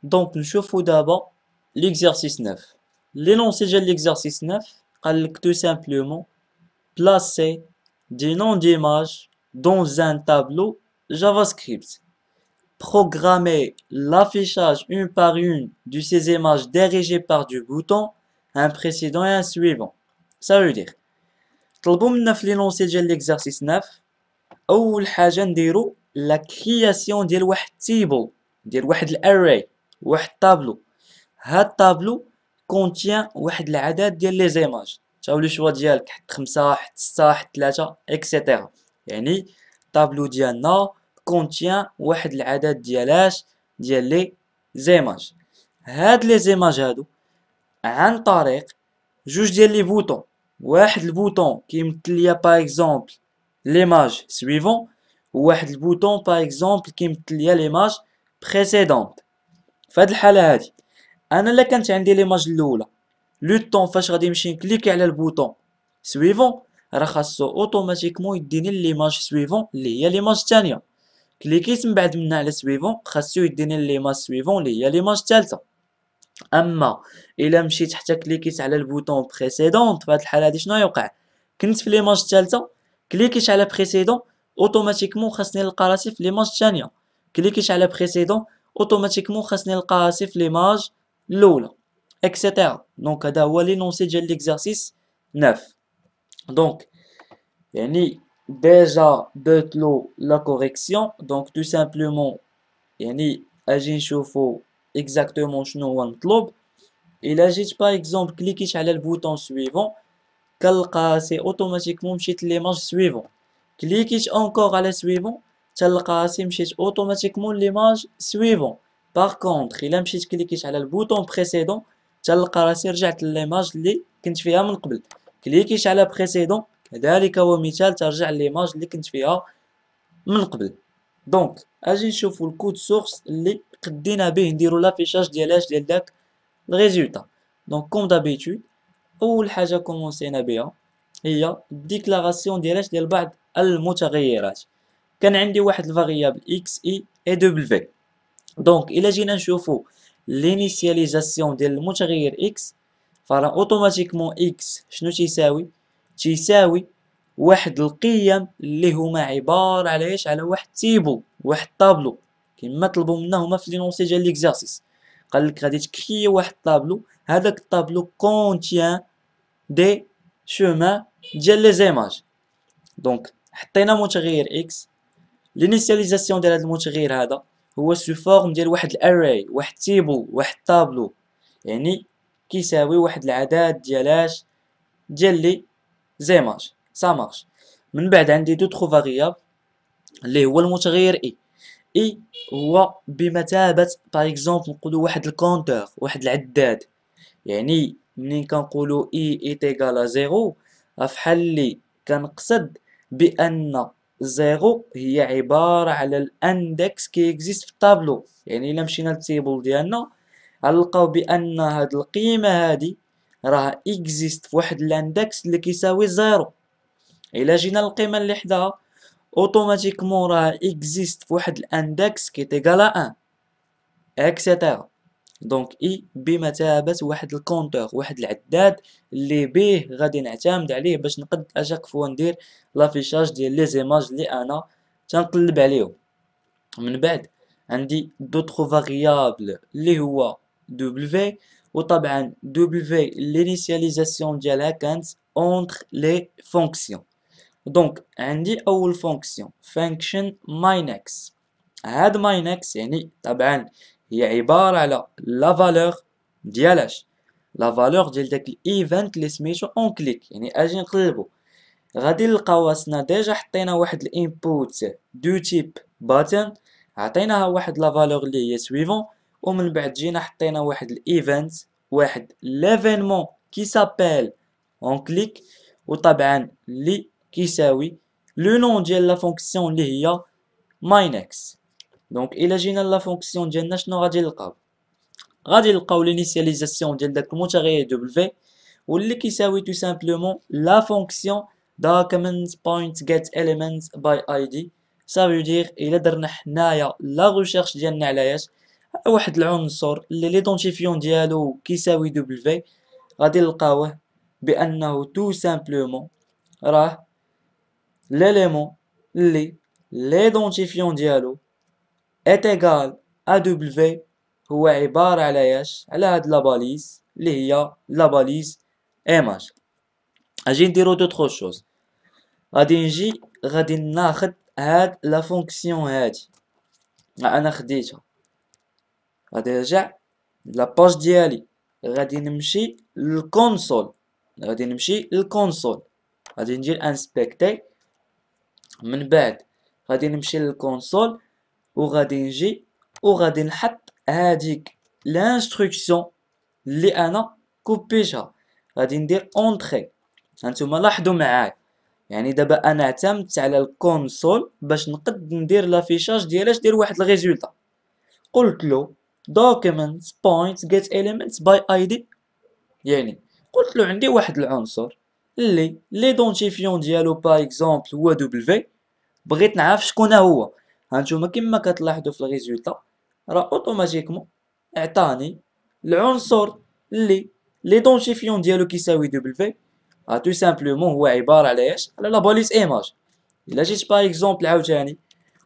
دونك نشوفو دابا l'exercice 9. L'énoncé de l'exercice 9 قال لك tout simplement placer des noms d'images dans un tableau JavaScript. Programmer l'affichage une par une de ces images dirigées par du bouton un précédent et un suivant. Ça veut dire طلبوا منا في l'énoncé ديال l'exercice 9 اول حاجه نديرو لا كرياسيون ديال واحد تيبل ديال واحد الاري واحد طابلو. هاد الطابلو كونتيان واحد العدد ديال لي زيماج تاو لي شوا ديالك حط 5 حط 6 حط 3 اكسيتيرا. يعني الطابلو ديالنا كونتيان واحد العدد ديالاش ديال لي زيماج. هاد لي زيماج هادو عن طريق جوج ديال لي بوطون. واحد البوطون كيمثل ليا باغ اكزومبل ليماج سويفون وواحد البوطون باغ اكزومبل كيمثل ليا ليماج بريسيدونت. فهاد الحاله هادي انا الا كانت عندي ليماج الاولى لو طون فاش غادي نمشي نكليكي على البوطون سويفون راه خاصو اوتوماتيكمون يديني ليماج سويفون اللي هي ليماج الثانيه. كليكيت من بعد منها على سويفون خاصو يديني ليماج سويفون اللي هي ليماج الثالثه. اما الا مشيت حتى كليكيت على البوطون بريسيدونت فهاد الحاله هادي شنو يوقع؟ كنت في ليماج الثالثه كليكيت على بريسيدون اوتوماتيكمون خاصني نلقى راسي في ليماج الثانيه. كليكيت على بريسيدون اوتوماتيكمون خاصني نلقى راسي في ليماج الاولى اكسيتيرا. دونك هذا هو لينونسي ديال ليكزارسيس 9. دونك يعني ديجا درتلو لا كوريكسيون. دونك تو سامبلومون يعني اجي نشوفو اكزاكتومون شنو هو المطلوب. الا جيت باغ اكزومبل كليكيت على البوطون سويفون كنلقى راسي اوتوماتيكمون مشيت ليماج سويفون. كليكيت اونكور على سويفون تلقى راسي مشيت اوتوماتيكمون ليماج سويفون. باغ كونطخ الا مشيت كليكيت على البوطون بريسيدون تلقى راسي رجعت لليماج اللي كنت فيها من قبل. كليكيت على بريسيدون كذلك هو مثال ترجع ليماج اللي كنت فيها من قبل. دونك اجي نشوفو الكود سورس اللي قدينا به نديرو لافيشاج ديال داك الريزولتا. دونك كوم دابيتود اول حاجه كومونسينا بها هي الديكلاراسيون ديال بعض المتغيرات. كان عندي واحد الفاريابل اكس اي اي دبليو. دونك الا جينا نشوفو لينيسياليزاسيون ديال المتغير اكس فراه اوتوماتيكمون اكس شنو تيساوي واحد القيم اللي هما عباره على ايش؟ على واحد تيبل واحد طابلو كما طلبوا منا هما في لينونسي ديال ليكزارسيس. قال لك غادي تكري واحد الطابلو هذاك الطابلو كونتيان دي شومان ديال لي زيماج. دونك حطينا متغير اكس. لينيسياليزاسيون ديال هذا المتغير هذا هو سو فورم ديال واحد الاري واحد تيبل واحد طابلو يعني كيساوي واحد العدد ديال لي زيماج. سا مارش. من بعد عندي دوطخ فاريابل اللي هو المتغير اي هو بمثابه باغ اكزومبل نقولوا واحد الكونتور واحد العداد. يعني منين كنقولوا اي ايتيغال زيرو فحال اللي كنقصد بان زيرو هي عباره على الاندكس كي اكزيست في الطابلو. يعني الا مشينا للتيبل ديالنا غنلقاو بان هاد القيمه هادي راه اكزيست في واحد الاندكس اللي كيساوي زيرو. الا جينا للقيمه اللي حداها اوتوماتيكمون راه اكزيست في واحد الاندكس كي تيغالا 1 اكسيتيرا. دونك اي بمثابه واحد الكونتور واحد العداد اللي به غادي نعتمد عليه باش نقد اشاك فوا ندير لافيشاج ديال لي زيماج اللي انا تنقلب عليهم. من بعد عندي دوطخ فاريابل اللي هو دبليو وطبعا دبليو لينيسياليزاسيون ديالها كانت اونتر لي فونكسيون. دونك عندي اول فونكسيون فانكشن ماينكس. هاد ماينكس يعني طبعا هي عباره على لا فالور ديالاش لا فالور ديال داك الايفنت اللي سميتو اون كليك. يعني اجي نقلبو غادي نلقاو راسنا ديجا حطينا واحد الانبوت دو تيب باتن عطيناها واحد لا فالور اللي هي سويفون ومن بعد جينا حطينا واحد الايفنت واحد ليفينمون كي سابيل اون كليك وطبعا اللي كيساوي لو نون ديال لا فونكسيون اللي هي ماينكس. دونك الا جينا لا فونكسيون ديالنا شنو غادي نلقاو؟ غادي نلقاو لينيسياليزاسيون ديال داك المتغير دبليو واللي كيساوي تو سامبلومون لا فونكسيون document point get element by id. ça veut dire الا درنا حنايا لا ريشيرش ديالنا على اش واحد العنصر اللي ليدونتيفيون ديالو كيساوي دبليو، غادي نلقاوه بانه تو سامبلومون راه l'élément اللي ليدونتيفيون ديالو est égal à W هو عبارة على ياش على هاد لاباليز اللي هي لاباليز ايماج. اجي نديرو دوطخ شوز، غادي ناخد هاد لا فونكسيون هادي، انا خديتها، غادي نرجع لاباج ديالي، غادي نمشي للكونسول، غادي ندير انسبكتي، من بعد غادي نمشي للكونسول وغادي نجي وغادي نحط هاديك لانستركسيون اللي انا كوبيتها، غادي ندير اونطري. هانتوما لاحظوا معايا، يعني دابا انا اعتمدت على الكونسول باش نقد ندير لافيشاج ديالاش دير واحد الريزولتا. قلت له documents point get elements by id، يعني قلت له عندي واحد العنصر اللي ليدونتيفيون ديالو باغ اكزومبل هو دبليو، بغيت نعرف شكون هو. هانتوما كما كتلاحظوا في الريزولتا راه اوتوماتيكمون اعطاني العنصر اللي ليدونتيفيون ديالو كيساوي دبليو، تو سامبلومون هو عباره على اش؟ على لا باليس ايماج. الا جيت باغ اكزومبل عاوتاني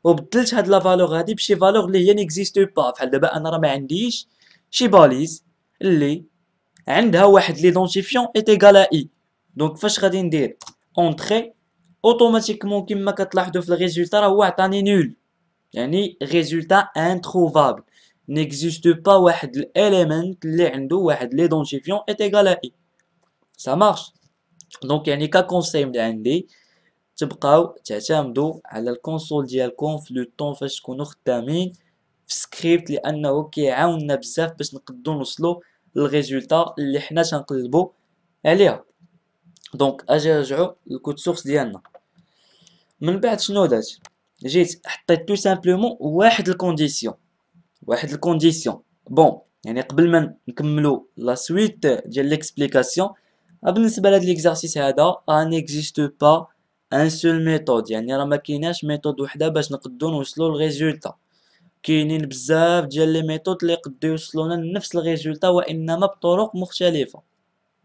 وبدلت هاد لا فالور هادي بشي فالور اللي هي نيكزيستو با، بحال دابا انا راه ما عنديش شي باليز اللي عندها واحد ليدونتيفيون ايت ايغال اي، دونك فاش غادي ندير اونطري اوتوماتيكمون كما كتلاحظوا في الريزولتا راه هو عطاني نول، يعني ريزولتا انتروفابل، نيكزيستو با واحد الاليمنت اللي عنده واحد ليدونتيفيون ايت ايغال اي. سا مارش. دونك يعني ككونساي من عندي تبقاو تعتمدوا على الكونسول ديالكم في لو طون فاش تكونوا خدامين في سكريبت، لانه كيعاوننا بزاف باش نقدروا نوصلوا للريزولتا اللي حنا تنقلبوا عليها. دونك اجي نرجعوا للكود سورس ديالنا. من بعد شنو درت؟ جيت حطيت تو سامبلومون واحد الكونديسيون. بون يعني قبل ما نكملوا لا سويت ديال ليكسبليكاسيون، بالنسبه لهاد ليكزارسيس هذا نيكزيستو با ان سول ميثود، يعني راه ما كايناش ميثود وحده باش نقدروا نوصلوا للريزولتا، كاينين بزاف ديال لي ميثود اللي يقدروا يوصلونا لنفس الريزولتا وانما بطرق مختلفه.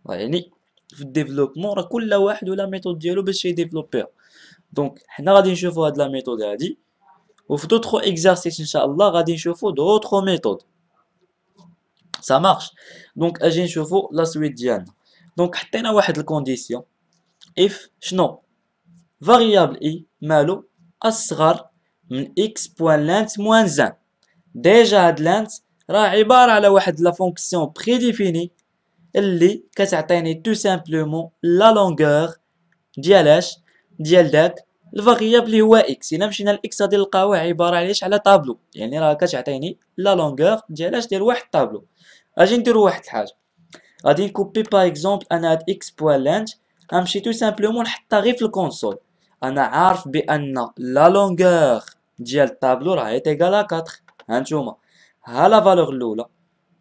يعني في الديفلوبمون راه كل واحد ولا ميثود ديالو باش يديفلوبيها. دونك حنا غادي نشوفوا هاد لا ميثود هادي، وفي دوطخ اكزارسيس ان شاء الله غادي نشوفوا دوطخ ميثود. سا مارش. دونك اجي نشوفوا لا سويت ديالنا. دونك حطينا واحد الكونديسيون اف شنو فاريابل اي مالو اصغر من اكس بوان لانت موان زان. ديجا هاد لانت راه عباره على واحد لا فونكسيون بريديفيني اللي كتعطيني تو سامبلومون لا لونغور ديالاش ديال داك الفاريابل اللي هو اكس. الا مشينا لاكس غادي نلقاوه عباره على طابلو، يعني راه كتعطيني لا لونغور ديالاش ديال واحد الطابلو. اجي نديرو واحد الحاجه، غادي نكوبي باغ اكزومبل انا هاد اكس بوان لانت، غنمشي تو سامبلومون نحطها غير في الكونسول. انا عارف بان لا لونغور ديال الطابلو راه ايتيغال 4. هانتوما ها لا فالور الاولى،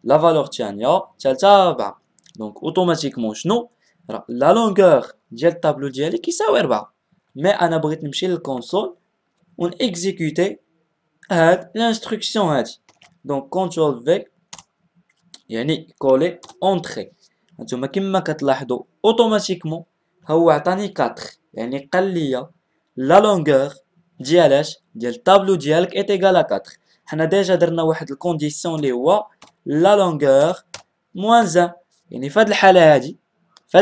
لا فالور الثانيه، الثالثه، رابعه. دونك اوتوماتيكمون شنو راه لا لونغور ديال الطابلو ديالي كيساوي 4. مي انا بغيت نمشي للكونسول ون اكزيكوتي هاد لانستركسيون هادي. دونك كونترول في يعني كولي اونطري. هانتوما كما كتلاحظوا اوتوماتيكمون هو عطاني 4، يعني قال لي لا لونغور ديالاش ديال الطابلو ديالك ايتيغال 4. حنا ديجا درنا واحد الكونديسيون اللي هو لا لونغور موان زان، يعني في هاد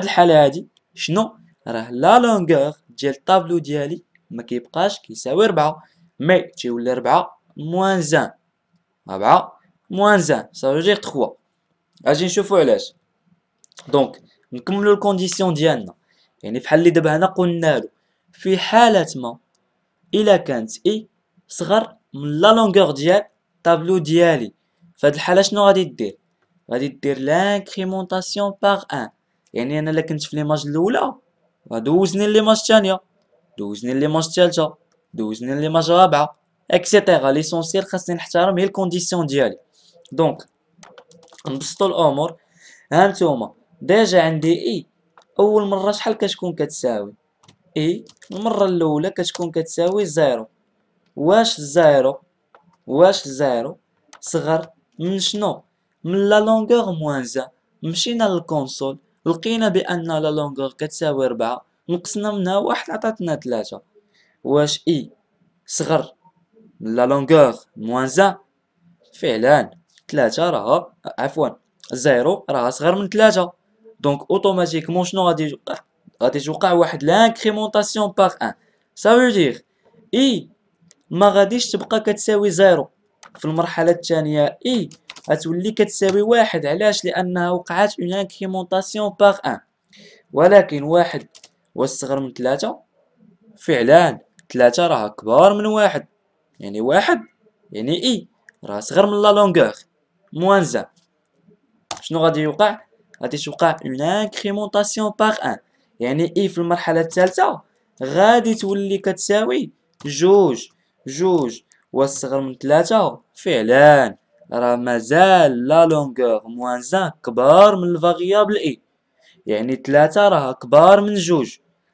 الحاله هادي شنو راه لا لونغور ديال الطابلو ديالي ما كيبقاش كيساوي 4 مي تيولي 4 موان زان، 4 موان زان سا فو دير 3. اجي نشوفو علاش. دونك نكملو الكونديسيون ديالنا، يعني بحال اللي دابا هنا قلنا له في حالة ما الا كانت اي صغر من لا لونغور ديال الطابلو ديالي، فهاد الحالة شنو غادي دير؟ غادي دير لانكريمونطاسيون باغ ان. يعني انا الا كنت في ليماج الاولى دوزني ليماج الثانية، دوزني ليماج الثالثة، دوزني ليماج الرابعة اكسيتيرا. ليسونسيال خاصني نحترم هي الكونديسيون ديالي. دونك نبسطو الامور. هانتوما ديجا عندي اي اول مره شحال كتكون كتساوي اي؟ المره الاولى كتكون كتساوي 0. واش الزيرو صغر من شنو؟ من لا لونغور موان زان. مشينا للكونسول لقينا بان لا لونغور كتساوي 4، نقصنا منها واحد عطاتنا 3. واش اي صغر من لا لونغور موان زان؟ فعلا 3 راه عفوا 0 راه صغر من 3. دونك اوتوماتيكمون شنو غادي يوقع؟ غادي توقع واحد لانكريمونطاسيون باغ 1. سا فو دير اي ما غاديش تبقى كتساوي 0 في المرحلة الثانية. اي غتولي كتساوي 1. علاش؟ لانها وقعات اون انكريمونطاسيون باغ 1. ولكن 1 واش صغر من 3؟ فعلا 3 راه كبار من 1. يعني 1 يعني اي راه صغر من لا لونغور موان زان. شنو غادي يوقع؟ غادي توقع اون انكريمونطاسيون باغ 1. يعني اي في المرحلة الثالثة غادي تولي كتساوي 2 واش صغر من 3؟ فعلا راه مازال لا لونغور موان 1 كبار من الفاريابل اي. يعني 3 راه كبار من 2.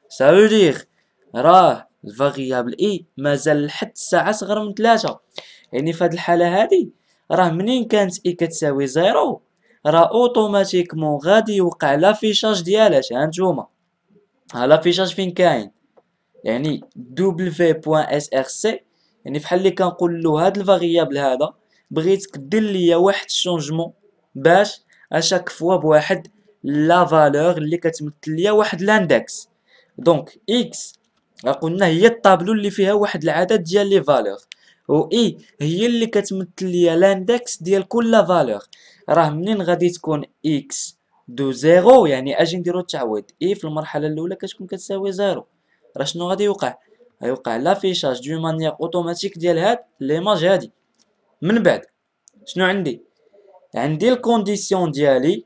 سا فو دير راه الفاريابل اي مازال لحد الساعة صغر من 3. يعني في هاد الحالة هادي راه منين كانت اي كتساوي 0 راه اوتوماتيكمون غادي يوقع لافيشاج ديالها. هانتوما ها لافيشاج فين كاين؟ يعني w.src. يعني فحال اللي كنقولو هاد الفاريابل هذا بغيتك دير ليا واحد الشونجمون باش اشاك فوا بواحد لا فالور اللي كتمثل ليا واحد لاندكس. دونك اكس قلنا هي الطابلو اللي فيها واحد العدد ديال لي فالور، و اي هي اللي كتمثل ليا لاندكس ديال كل فالور. راه منين غادي تكون اكس دو زيرو يعني اجي نديرو التعويض اي في المرحله الاولى كتكون كتساوي زيرو، راه شنو غادي يوقع؟ غيوقع لافيشاج دو مانيير اوتوماتيك ديال هاد ليماج هادي. من بعد شنو عندي الكونديسيون ديالي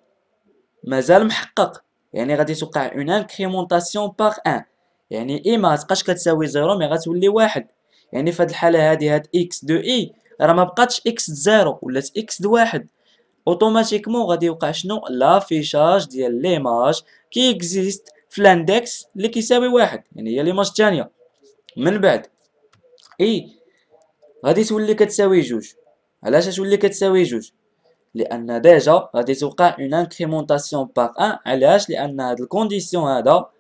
مازال محقق. يعني غادي توقع اون انكريمونطاسيون باغ 1. يعني اي ما تبقاش كتساوي 0 مي غتولي 1. يعني في هاد الحاله هادي هاد اكس دو اي راه ما بقاتش اكس د 0 ولات اكس د 1. اوتوماتيكمون غادي يوقع شنو؟ لافيشاج ديال ليماج كي اكزيست في الاندكس اللي كيساوي 1. يعني هي ليماج الثانيه. من بعد اي غادي تولي كتساوي 2. علاش تولي كتساوي 2؟ لان ديجا غادي توقع اون انكريمونطاسيون باغ 1. علاش؟ لان هاد الكونديسيون هذا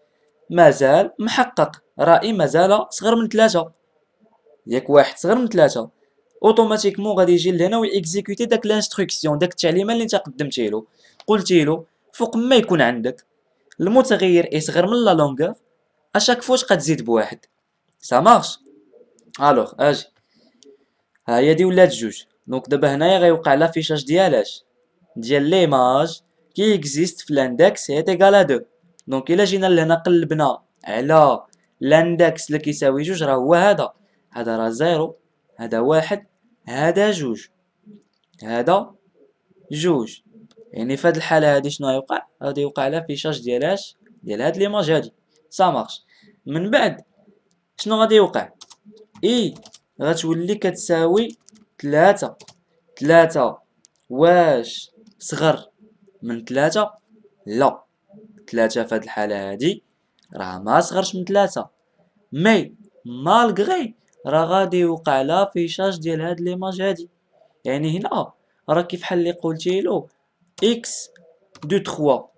مازال محقق. راه مازال صغر من 3. ياك 1 صغر من 3 اوتوماتيكمون غادي يجي لهنا ويكزيكوتي داك لانستركسيون داك التعليمه اللي انت قدمتي له. قلتي له فوق ما يكون عندك المتغير اي صغر من لا لونغور اشاك فوا غتزيد بواحد. سا مارش. الوغ اجي ها هي دي ولات 2. دونك دابا هنايا غيوقع لافيشاج ديالاش ديال ليماج كي اكزيست في الاندكس هي ايكال 2. دونك الا جينا لهنا قلبنا على الاندكس اللي كيساوي 2 راه هو هذا راه 0، هذا 1، هذا 2، هذا 2. يعني في هاد الحالة هادي شنو غيوقع؟ غادي يوقع لافيشاج ديالاش ديال هاد ليماج هادي. سا مارش. من بعد شنو غادي يوقع؟ اي غتولي كتساوي 3. 3 واش صغر من 3؟ لا 3 في هاد الحالة هادي راه ما صغرش من 3. مي مالغري راه غادي يوقع لافيشاج ديال هاد ليماج هادي. يعني هنا راه كيف بحال اللي قلتيلو اكس دو 3.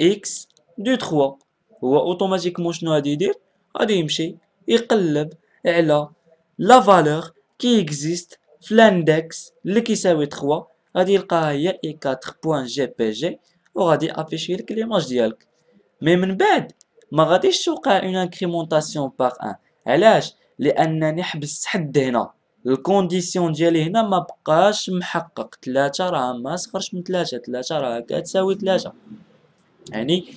اكس دو 3 هو اوتوماتيكمون شنو غادي يدير؟ غادي يمشي يقلب على لا فالور كي اكزيست في الاندكس اللي كيساوي 3. غادي يلقاها هي اي 4.jpg وغادي افيشي لك ليماج ديالك. مي من بعد ما غاديش توقع اون انكريمونطاسيون باغ 1. علاش؟ لانني حبست حد هنا الكونديسيون ديالي هنا ما بقاش محقق. 3 راه ما صغرش من 3. 3 راه كتساوي 3. يعني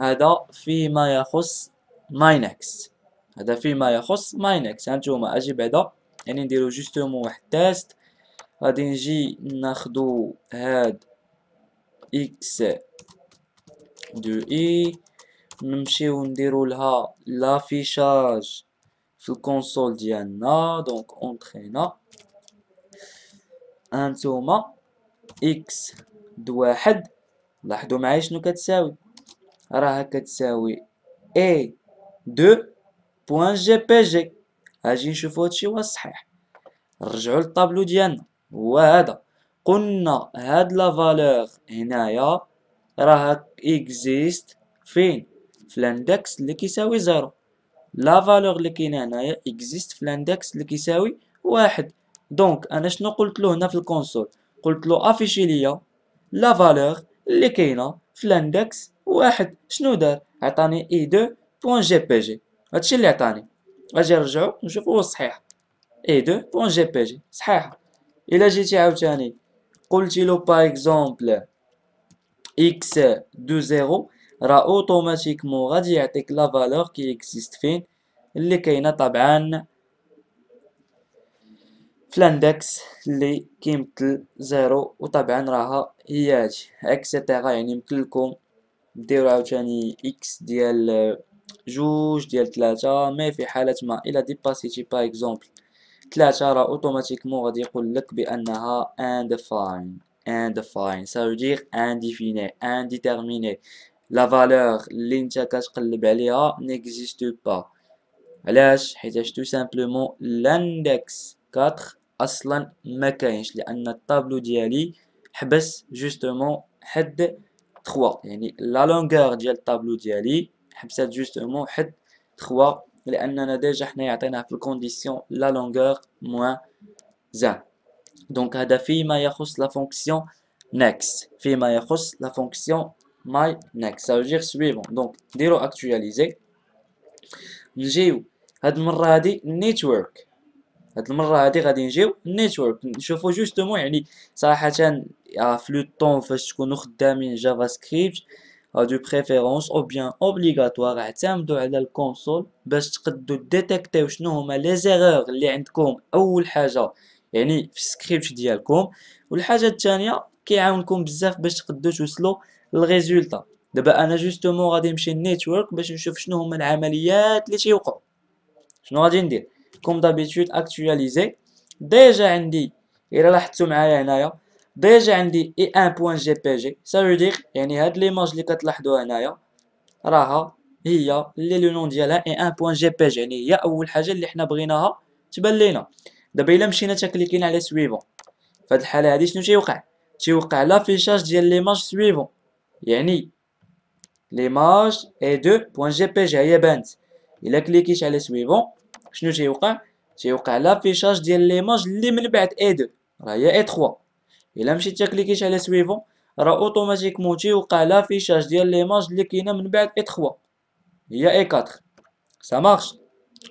هذا فيما يخص ماينكس. هذا فيما يخص ماينكس. هانتوما اجي بعدا يعني نديرو جوستومون واحد تيست. غادي نجي ناخدو هاد اكس دو اي نمشيو نديرو لها لافيشاج في الكونسول ديالنا. دونك اونطرينا هانتوما اكس دو 1 لاحظوا معايا شنو كتساوي. راها كتساوي اي 2.jpg. اجي نشوفو هادشي واش صحيح. نرجعو للطابلو ديالنا هو هذا. قلنا هاد لا فالور هنايا راه اكزيست فين؟ في الاندكس اللي كيساوي زيرو. لا فالور اللي كاينه هنايا اكزيست في الاندكس اللي كيساوي واحد. دونك انا شنو قلت له هنا في الكونسول؟ قلت له افيشي ليا لا فالور اللي كاينه في الاندكس واحد. شنو دار؟ عطاني اي 2 بوان جي بي جي. هادشي اللي عطاني. اجي نرجعو نشوفو واش صحيح. اي 2 بوان جي بي جي صحيحه. الا جيتي عاوتاني قلتي له باغ اكزومبل اكس دو زيرو، راه اوتوماتيكمون غادي يعطيك لا فالور كي اكزيست فين، اللي كاينه طبعا في الاندكس اللي كيمثل زيرو، وطبعا راها هي هادي اكسيتيرا. يعني يمكنلكم ديرو عاوتاني اكس ديال جوج ديال تلاتة، مي في حالة ما الى ديباسيتي باغ اكزومبل تلاتة راه اوتوماتيكمون غادي يقولك بانها undefined ça veut dire indéfini indéterminé. لا فالور اللي نتا كتقلب عليها نيكزيست با. علاش؟ حيتاش تو سامبلومون لاندكس 4 اصلا ما كاينش، لان الطابلو ديالي حبس جوستومون حد 3. يعني لا لونغور ديال الطابلو ديالي حبسات جوستومون حد 3، لاننا ديجا حنا عطيناه في الكونديسيون لا لونغور موان زان. دونك هذا فيما يخص لا فونكسيون next. فيما يخص لا فونكسيون my next ça veut dire suivant. دونك نديرو اكتواليزي. نجيو هاد المره هادي نيتورك. هاد المره هادي غادي نجيو نيتورك نشوفو جوستومون. يعني صراحه في لو طون فاش تكونوا خدامين جافا سكريبت دو بريفيرونس او بيان اوبليغاتوار اعتمدوا على الكونسول باش تقدروا ديتيكتيو شنو هما لي زيرور اللي عندكم اول حاجه يعني في السكريبت ديالكم، والحاجه الثانيه كيعاونكم بزاف باش تقدروا توصلوا للريزولتا. دابا انا جوستومون غادي نمشي للنيتورك باش نشوف شنو هما العمليات اللي تيوقعوا. شنو غادي ندير؟ كوم دابيتود اكتواليزي. ديجا عندي الى لاحظتوا معايا هنايا ديجا عندي اي 1 بوان جي بي جي. سا فو دير يعني هاد ليماج اللي كتلاحظوها هنايا راها هي اللي لو نون ديالها اي 1 بوان جي بي جي، يعني هي اول حاجه اللي حنا بغيناها تبان لينا. دابا الا مشينا تكليكين على سويفون، فهاد الحاله هادي شنو تيوقع؟ تيوقع لافيشاج ديال ليماج سويفون. يعني ليماج اي 2 بوان جي بي جي هي بانت. الا كليكيت على سويفون شنو تيوقع؟ تيوقع لافيشاج ديال ليماج اللي من بعد اي 2 راه هي اي 3. الا مشيت كليكيت على سويفون راه اوتوماتيكمون تيوقع لافيشاج ديال ليماج اللي كاينه من بعد اي 3 هي اي 4. سا مارش.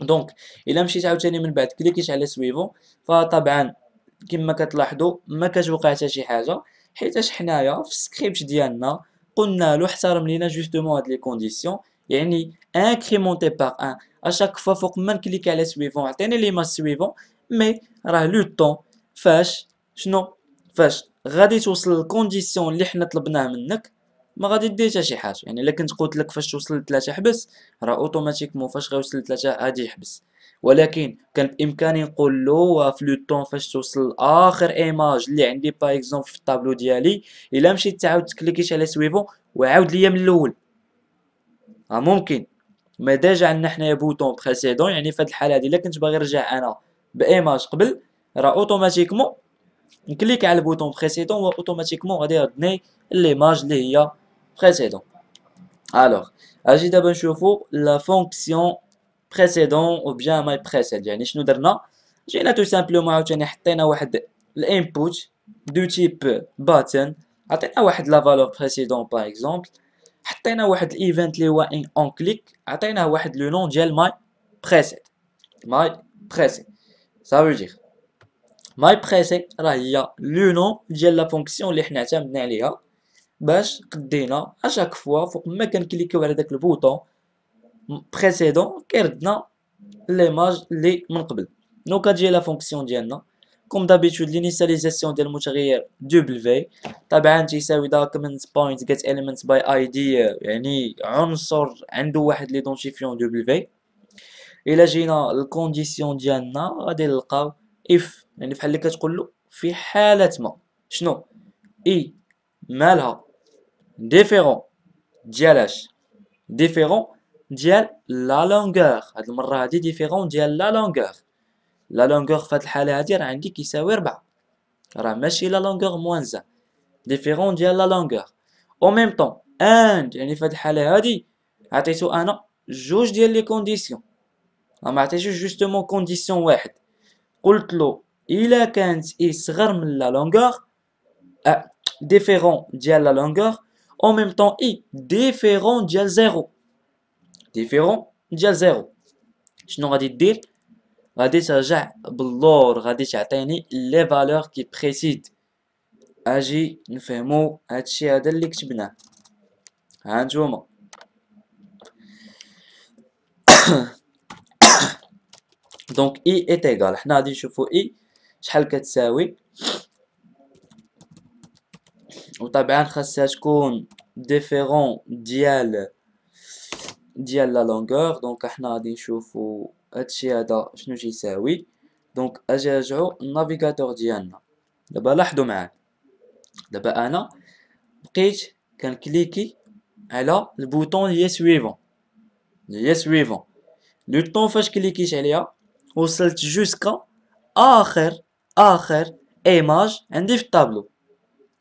دونك الا مشيت عاوتاني من بعد كليكيت على سويفون فطبعا كما كتلاحظوا ما كتوقع حتى شي حاجه، حيتاش حنايا في السكريبت ديالنا قلنا له احترم لينا جوستومون هاد لي كونديسيون. يعني انكريمونتي باغ ان اشاك فوا فوق ما نكليك على سويفون عطيني ليماج سويفون. مي راه لو طون فاش شنو فاش غادي توصل للكونديسيون اللي حنا طلبناه منك ما غادي دير حتى شي حاجه. يعني الا كنت قلت لك فاش توصل لثلاثه حبس، راه اوتوماتيكمون فاش غيوصل لثلاثه غادي يحبس. ولكن كان بامكاني نقول له في لو طون فاش توصل لاخر ايماج اللي عندي باغ اكزومبل في الطابلو ديالي، الا مشيت تعاود تكليكيت على سويفون وعاود ليا من الاول ممكن. ما ديجا عندنا حنايا بوطون بريسيدون، يعني في هاد الحاله هادي الا كنت باغي نرجع انا بايماج قبل راه اوتوماتيكمون نكليك على البوطون بريسيدون اوتوماتيكمون غادي يردني ليماج اللي هي بريسيدون. الوغ اجي دابا نشوفو لا فونكسيون بريسيدون او بيان ماي بريسيد. يعني شنو درنا؟ جينا تو سامبلومون عاوتاني حطينا واحد الانبوت دو تيب باتن، عطينا واحد لا فالور بريسيدون باغ اكزومبل، حطينا واحد الايفنت اللي هو ان اون كليك، عطيناه واحد لو نون ديال ماي بريسيد. ماي بريسيد ça veut dire ماي بريسيد راه هي لو نون ديال لا فونكسيون اللي حنا اعتمدنا عليها باش قدينا اشاك فوا فوق ما كنكليكيو على داك البوطون بريسيدون كيردنا ليماج اللي من قبل. دونك كتجي لا فونكسيون ديالنا كوم دابيتود لينيسياليزاسيون ديال المتغير دبليو طبعا تيساوي document point get element by id، يعني عنصر عنده واحد ليدونتيفيون دبليو. الا جينا الكونديسيون ديالنا غادي نلقاو اف، يعني بحال اللي كتقول له في حاله ما شنو اي مالها ديفيرون ديالاش ديفيرون ديال لا لونغور. هاد المره هادي ديفيرون ديال لا لونغور. لا لونغور في هاد الحاله هادي راه عندي كيساوي 4. راه ماشي لا لونغور موان زان ديفيرون ديال لا لونغور او ميم طون اند يعني في هاد الحاله هادي عطيتو انا جوج ديال لي كونديسيون ما عطيتوش جوستومون كونديسيون واحد قلت له الا كانت اي صغر من لا لونغور ديفيرون ديال لا لونغور او ميم طون اي ديفيرون ديال زيرو ديفيرون ديال زيرو شنو غادي دير غادي ترجع باللور غادي تعطيني لي فالور كي بريسيد اجي نفهمو هادشي هذا اللي كتبناه ها نتوما دونك اي ايت ايغال حنا غادي نشوفو اي شحال كتساوي وطبعا خاصها تكون ديفيرون ديال لا لونغور دونك حنا غادي نشوفو هادشي هذا شنو تيساوي دونك اجي نرجعو النافيغاتور ديالنا دابا لاحظوا معايا دابا انا بقيت كنكليكي على البوطون اللي هي سويفون لو طون فاش كليكيت عليها وصلت جوسكا اخر ايماج عندي في الطابلو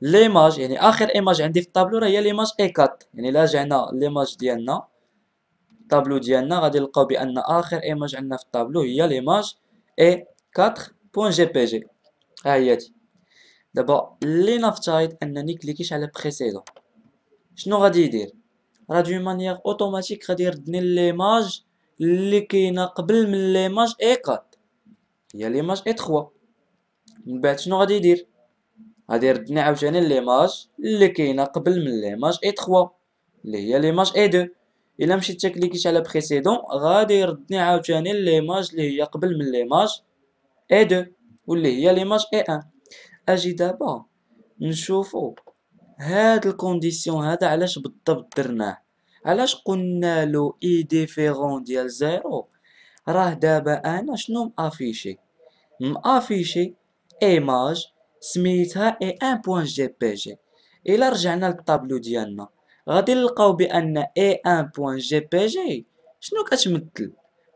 ليماج يعني اخر ايماج عندي في الطابلو راه هي ليماج اي 4 يعني لا رجعنا ليماج ديالنا الطابلو ديالنا غادي نلقاو بان اخر ايماج عندنا في الطابلو هي ليماج اي 4.jpg ها هي دابا اللي نفترض انني كليكيت على بريسيدون شنو غادي يدير راه دون مانيير اوتوماتيك غادي يردني ليماج اللي كاينه قبل من ليماج اي 4 هي ليماج اي 3 من بعد شنو غادي يدير غادي يردني عاوتاني ليماج اللي كاينه قبل من ليماج اي 3 اللي هي ليماج اي 2 الا مشيت كليكيت على بريسيدون غادي يردني عاوتاني ليماج اللي هي قبل من ليماج اي 2 واللي هي ليماج اي 1 اجي دابا نشوفو هاد الكونديسيون هذا علاش بالضبط درناه علاش قلنا له اي ديفيرون ديال زيرو راه دابا انا شنو مافيشي ايماج سميتها اي 1.jpg الا رجعنا للطابلو ديالنا غادي نلقاو بان اي 1.jpg شنو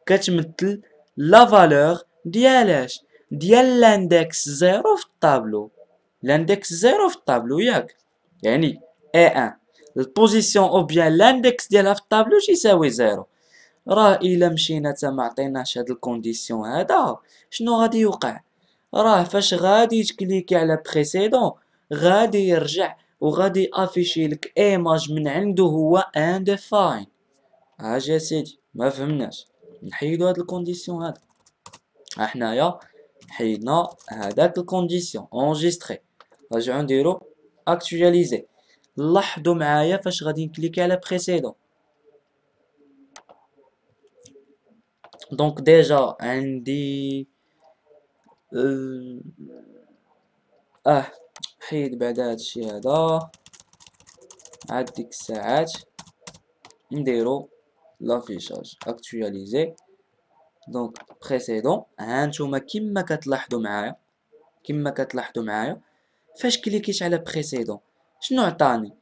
كتمثل لا فالور ديالاش ديال لاندكس زيرو في الطابلو لاندكس زيرو في الطابلو ياك يعني اي 1 البوزيسيون او بيان لاندكس ديالها في الطابلو تيساوي زيرو راه الا مشينا تا ما عطيناش هاد الكونديسيون هذا شنو غادي يوقع راه فاش غادي تكليكي على بريسيدون غادي يرجع وغادي افيشي لك ايماج من عنده هو انديفاين اجي سيدي ما فهمناش نحيدو هاد الكونديسيون هذا حنايا حيدنا هذاك الكونديسيون اونجستري رجعو نديرو اكتواليزي لاحظوا معايا فاش غادي نكليكي على بريسيدون دونك ديجا عندي حيد بعد هادشي هذا عاد ديك الساعات نديرو لافيشاج اكتواليزي دونك بريسيدون هانتوما كيما كتلاحظوا معايا فاش كليكيت على بريسيدون شنو عطاني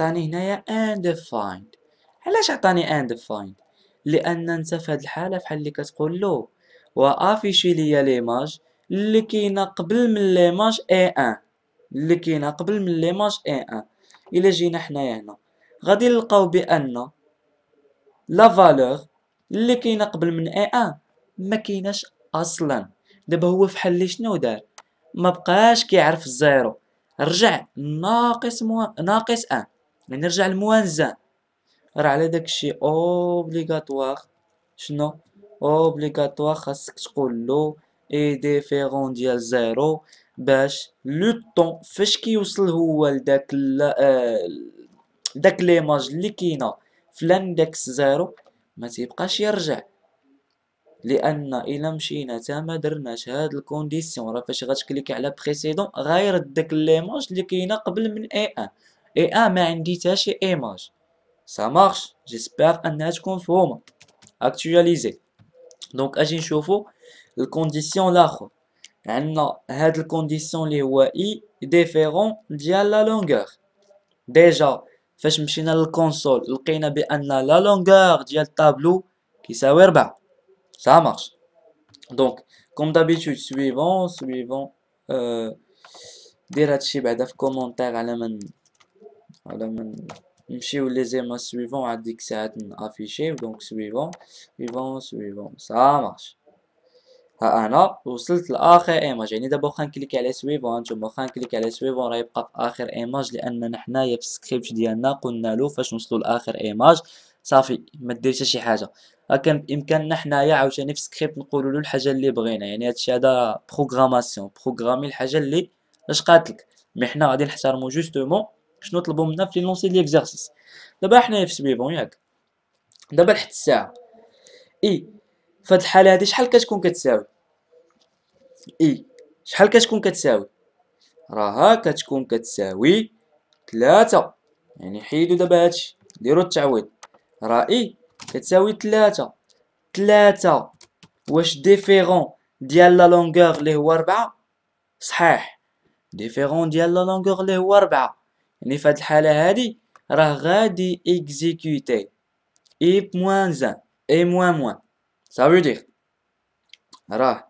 هنايا undefined علاش عطاني undefined لان انت في هاد الحاله بحال اللي كتقول له وافيشي ليا ليماج اللي كاينه قبل من ليماج اي 1 الا جينا حنايا هنا غادي نلقاو بان لا فالور اللي كاينه قبل من اي 1 ما كايناش اصلا دابا هو فحال اللي شنو دار ما بقاش كيعرف الزيرو رجع ناقص 1 يعني رجع لموان زان راه على داكشي اوبليغاتوار شنو اوبليغاتوار خاصك تقول له اي ديفيرون ديال زيرو باش لو طون فاش كيوصل هو لداك داك ليماج اللي كاينه في لاندكس زيرو ما تيبقاش يرجع لان الا مشينا تا ما درناش هاد الكونديسيون راه فاش غتكليكي على بريسيدون غيرد داك ليماج اللي كاينه قبل من اي 1 اي 1 ما عندي حتى شي ايماج ça marche j'espère انها تكون مفهومه actualiser دونك اجي نشوفو الكونديسيون الاخر عندنا هاد الكونديسيون اللي هو اي ديفيرون ديال لا لونغور ديجا فاش مشينا للكونسول لقينا بان لا لونغور ديال الطابلو كيساوي 4 ça marche donc comme d'habitude suivant دير هادشي بعدا في كومونتير على من نمشيو لي زيما سويفون عاد ديك الساعات نافيشيو. دونك سويفون سويفون سويفون سا مارش. ها انا وصلت لاخر ايماج، يعني دابا واخا نكليك على سويفون، نتوما واخا نكليك على سويفون راه يبقى في اخر ايماج، لاننا حنايا في السكريبت ديالنا قلنا له فاش نوصلوا لاخر ايماج صافي ما ديرش شي حاجه. كان بامكاننا حنايا عاوتاني في السكريبت نقولوا له الحاجه اللي بغينا، يعني هادشي هذا بروغراماسيون، بروغرامي الحاجه اللي اش قالتلك. مي حنا غادي نحترمو جوستومون شنو طلبوا منا في لونسي ليكزارسيس. دابا حنايا في سويفون ياك، دابا لحد الساعه اي فهاد الحاله هادي شحال كتكون كتساوي اي شحال كتكون كتساوي؟ راها كتكون كتساوي 3. يعني حيدو دابا هادشي ديرو التعويض، راه اي كتساوي 3 واش ديفيرون ديال لا لونغور اللي هو 4؟ صحيح ديفيرون ديال لا لونغور اللي هو 4. يعني في هاد الحالة هادي راه غادي اكزيكوتي اي موان 1 اي موان سا فو دير راه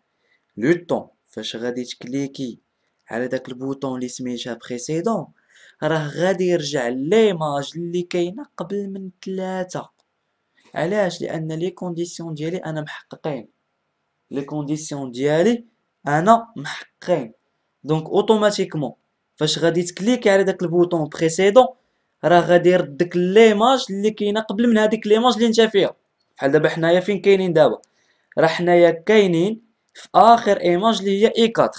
لو طون فاش غادي تكليكي على داك البوطون اللي سميتها بريسيدون راه غادي يرجع ليماج اللي كاينه قبل من 3. علاش؟ لان لي كونديسيون ديالي انا محققين، لي كونديسيون ديالي انا محققين. دونك اوتوماتيكمون فاش غادي تكليكي على داك البوطون بريسيدون راه غادي يردك ليماج اللي كاينه قبل من هذيك ليماج اللي انت فيها. بحال دابا حنايا فين كاينين دابا؟ راه حنايا كاينين في اخر ايماج اللي هي اي 4.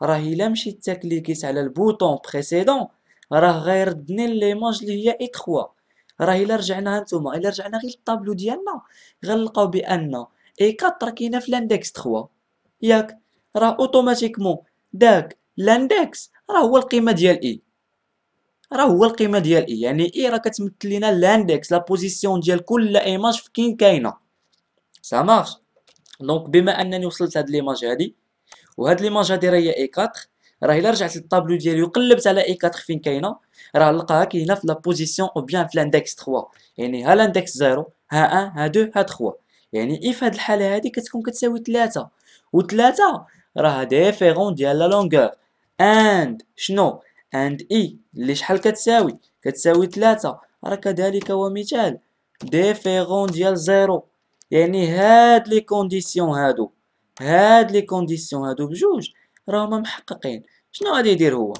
راه الا مشيت تكليكيت على البوطون بريسيدون راه غيردني ليماج اللي هي اي 3. راه الا رجعنا هانتوما الا رجعنا غير للطابلو ديالنا غنلقاو بان اي 4 راه كاينه في لاندكس 3 ياك. راه اوتوماتيكمون داك لاندكس راه هو القيمه ديال اي، راه هو القيمه ديال اي. يعني اي راه كتمثل لينا لاندكس لا بوزيسيون ديال كل ايماج فين كاينه. سا مارش. دونك بما انني وصلت لهاد ليماج هادي وهاد ليماج هادي راه هي اي 4، راه الا رجعت للطابلو ديالي وقلبت على اي 4 فين كاينه راه نلقاها كاينه في لا بوزيسيون او بيان في لاندكس 3. يعني ها لاندكس 0 ها 1 ها 2 ها 3. يعني اي في هاد الحاله هادي كتكون كتساوي 3 و3 راه ديفيرون ديال لا لونغور اند شنو اند اي اللي شحال كتساوي؟ كتساوي 3. راه كذلك ومثال ديفيرون ديال 0. يعني هاد لي كونديسيون هادو بجوج راهما محققين. شنو غادي يدير هو؟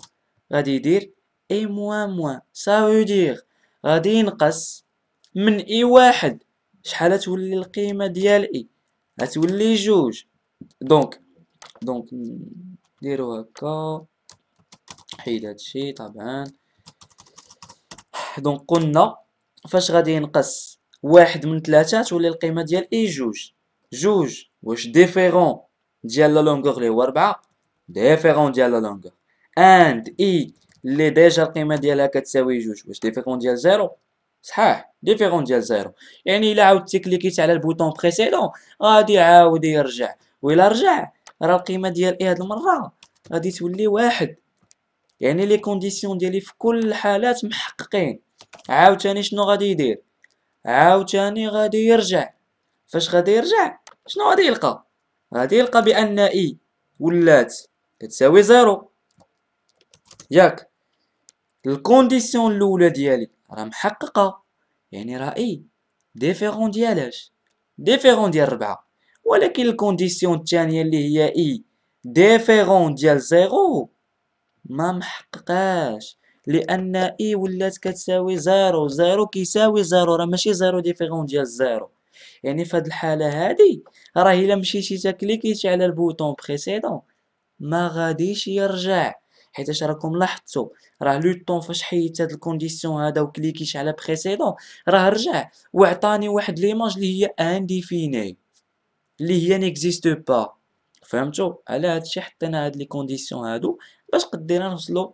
غادي يدير اي موان سا فو دير غادي ينقص من اي 1. شحال تولي القيمه ديال اي؟ غتولي 2. دونك نديرو هكا حيد هادشي طبعا. دونك قلنا فاش غادي ينقص 1 من 3 تولي القيمه ديال اي 2. واش ديفيرون ديال لا لونغور اللي هو 4؟ ديفيرون ديال لا لونغور اند اي اللي ديجا القيمه ديالها كتساوي 2 واش ديفيرون ديال 0؟ صحيح ديفيرون ديال 0. يعني الا عاودتي كليكيت على البوطون بريسيدون غادي يعاود يرجع، وإلا رجع راه القيمه ديال اي هاد المره غادي تولي 1. يعني لي كونديسيون ديالي في كل الحالات محققين. عاوتاني شنو غادي يدير؟ عاوتاني غادي يرجع. فاش غادي يرجع شنو غادي يلقى؟ غادي يلقى بان اي ولات كتساوي 0 ياك. الكونديسيون الاولى ديالي راه محققه، يعني راه اي ديفيرون ديالاش؟ ديفيرون ديال 4. ولكن الكونديسيون الثانيه اللي هي اي ديفيرون ديال 0 ما محققاش، لان اي ولات كتساوي 0 كيساوي 0 راه ماشي 0 ديفيرون ديال 0. يعني في هاد الحاله هادي راه الا مشيتي تكليكيتي على البوطون بريسيدون ما غاديش يرجع، حيتاش راكم لاحظتوا راه لو طون فاش حيدت هاد الكونديسيون هذا وكليكيت على بريسيدون راه رجع وعطاني واحد ليماج اللي هي انديفيني اللي هي نيكزيست با. فهمتوا؟ على هادشي حطينا هاد لي كونديسيون هادو باش قدينا نوصلوا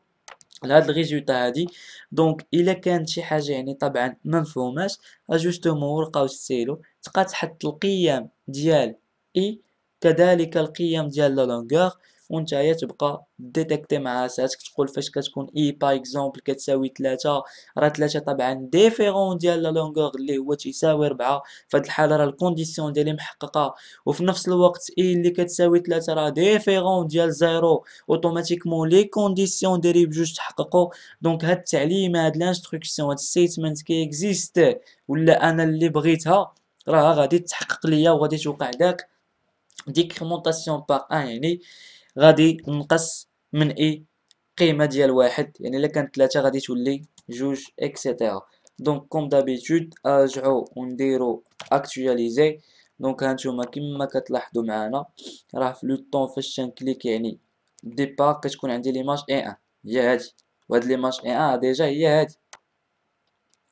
لهاد الريزولتا هادي. دونك الا كانت شي حاجه يعني طبعا ما مفهوماش اجوستومون ورقه وستيلو تبقى تحط القيم ديال اي كذلك القيم ديال لا لونغور ونتايا تبقى ديتيكتي مع راسك تقول فاش كتكون اي باغ اكزومبل كتساوي 3 راه 3 طبعا ديفيرون ديال لا لونغور اللي هو تيساوي 4. فهاد الحاله راه الكونديسيون ديالي محققه، وفي نفس الوقت اي اللي كتساوي 3 راه ديفيرون ديال 0 اوتوماتيكمون لي كونديسيون ديالي بجوج تحققوا. دونك هاد التعليم هاد لانستركسيون هاد ستيتمنت كيكزيست ولا انا اللي بغيتها راه غادي تحقق ليا وغادي توقع داك ديكريمونطاسيون باغ ان، يعني غادي نقص من اي قيمه ديال واحد، يعني الا كانت 3 غادي تولي جوج اكسيتيرا. دونك كوم دابيتود ارجعو ونديرو اكتواليزي. دونك هانتوما كما كتلاحظوا معانا راه في لو طون فاش تنكليك يعني ديبار كتكون عندي ليماج اي ان هي هادي، وهاد ليماج اي ان ديجا هي هادي،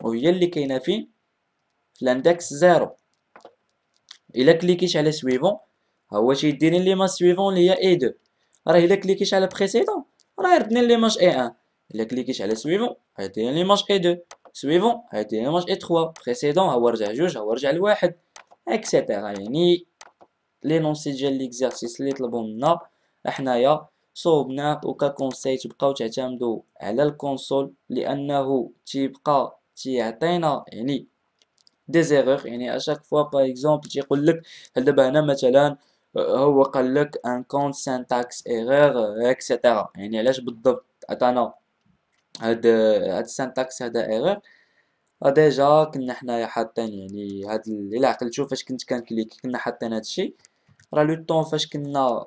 وهي اللي كاينه فين في الاندكس زيرو. الا كليكيت على سويفون ها هو تيديني ليماج سويفون اللي هي اي دو. راه الا كليكيت على بريسيدون راه يردني ليماج اي ان. الا كليكيت على سويفون غيديني ليماج اي دو، سويفون غيديني ليماج اي تخوا، بريسيدون ها هو رجع جوج ها هو رجع لواحد اكسيتيرا. يعني لينونسي ديال ليكزارسيس اللي طلبوا منا حنايا صوبناه، وككونساي تبقاو تعتمدوا على الكونسول لانه تيبقى تيعطينا يعني دي زيرور. يعني اشاك فوا باغ اكزومبل تيقول لك دابا هنا مثلا هو قال لك ان كونت سانتاكس ايرور اكسيتيرا، يعني علاش بالضبط عطانا هاد السانتاكس هذا ايرور. ديجا كنا حنايا حاطين يعني هاد الا عقلتو فاش كنت كنكليك كنا حاطين هادشي. راه لو طون فاش كنا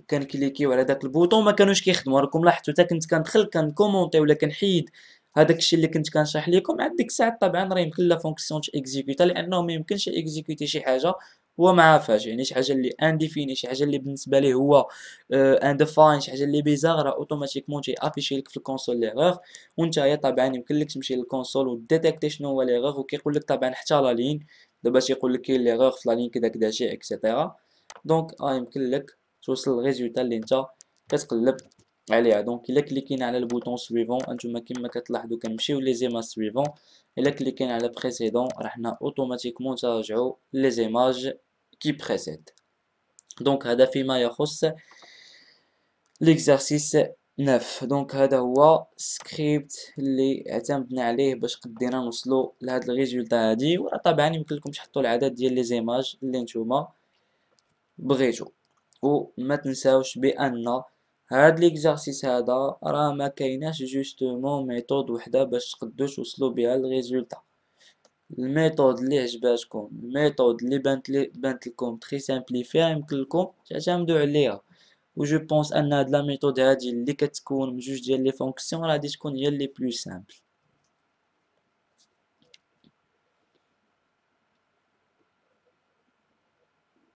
كنكليكيو على داك البوطون ما كانوش كيخدموا، راكم لاحظتوا حتى كنت كندخل كنكومونطي ولا كنحيد هذاك الشيء اللي كنت كنشرح لكم عاد ديك الساعه طبعا راه يمكن لا فونكسيون اكزيكوتا، لانه ما يمكنش اكزيكوتي شي حاجه هو ما عارفاش، يعني شي حاجه اللي انديفيني شي حاجه اللي بالنسبه ليه هو انديفاين شي حاجه اللي بيزار راه اوتوماتيكمون تي افيشي لك في الكونسول ليغور. وانت طبعا يمكن لك تمشي للكونسول وديتيكتي شنو هو ليغور، وكيقول لك طبعا حتى لا لين دابا تيقول لك كاين ليغور في لا لين كذا كذا شي اكسيتيرا. دونك يمكن لك توصل للريزولتا اللي انت كتقلب عليها. دونك الا كليكينا على البوطون سويفون انتما كما كتلاحظوا كنمشيو لي زيماج سويفون، الا كليكينا على بريسيدون راه حنا اوتوماتيكمون ترجعوا لي زيماج كي بريسيد. دونك هذا فيما يخص ليكزارسيس 9. دونك هذا هو سكريبت اللي اعتمدنا عليه باش قدينا نوصلوا لهاد الريزولتا هادي. وراه طبعا يمكن لكم تحطوا العدد ديال لي زيماج اللي نتوما بغيتو. وما تنساوش بان هاد ليكزارسيس هذا راه ما كايناش جوستومون ميثود وحده باش تقدروا توصلوا بها للريزولتا. الميثود اللي عجباتكم، الميثود اللي بانت لكم تري سامبليفيا يمكن لكم تعتمدوا عليها. و جو بونس ان هاد لا ميثود هادي اللي كتكون من جوج ديال لي فونكسيون راه غادي تكون هي اللي بلو سامبل.